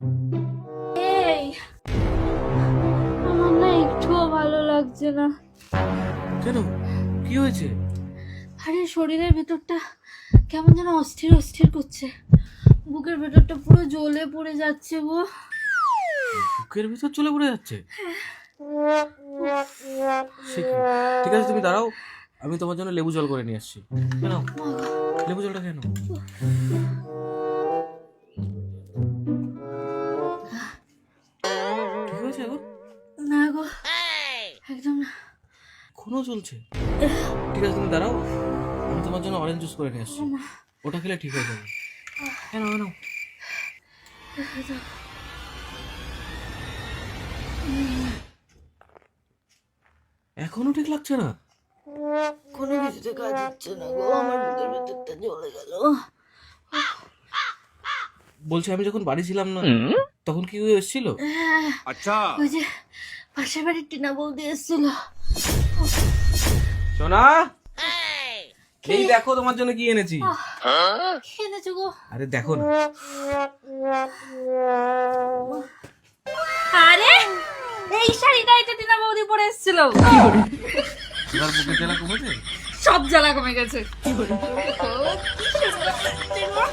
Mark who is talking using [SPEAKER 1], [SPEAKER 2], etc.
[SPEAKER 1] এই আমার না একটুও ভালো লাগছে না।
[SPEAKER 2] কেন, কি হয়েছে?
[SPEAKER 1] আরে শরীরের ভেতরটা কেমন যেন অস্থির অস্থির করছে, বুকের ভেতরটা পুরো জ্বলে পড়ে যাচ্ছে গো।
[SPEAKER 2] বুকের ভিতর চলে পড়ে যাচ্ছে? সে কি? ঠিক আছে, তুমি দাঁড়াও, আমি তোমার জন্য লেবু জল করে নিয়ে আসছি। কেন, লেবু জলটা কেন? ঠিক হয়েছে এখন?
[SPEAKER 1] না গো, একদম না।
[SPEAKER 2] এখনো চলছে? ঠিক আছে, তুমি দাঁড়াও, আমি তোমার জন্য অরেঞ্জ জুস করে নিয়ে আসছি, ওটা খেলে ঠিক হয়ে যাবে। কেন কেন? এখনো ঠিক লাগছে না?
[SPEAKER 1] কোনো কিছুতে কাজ হচ্ছে না গো, আমার বুকের ভেতরটা জ্বলে গেল।
[SPEAKER 2] বলছি, আমি যখন বাড়ি ছিলাম না তখন কি এসেছিল?
[SPEAKER 3] अच्छा
[SPEAKER 1] ওই যে পাশের বাড়ির টিনা বৌদি এসেছিল।
[SPEAKER 2] সোনা, এই দেখো তোমার জন্য কি এনেছি।
[SPEAKER 1] কি এনেছো গো?
[SPEAKER 2] আরে দেখো না।
[SPEAKER 1] আরে এই শাড়িটাই তো টিনা বৌদি পরে এসেছিল।
[SPEAKER 2] তোমার বুকের জ্বালা কমেছে?
[SPEAKER 1] সব জ্বালা কমে গেছে। কি সুন্দর লাগছে গো।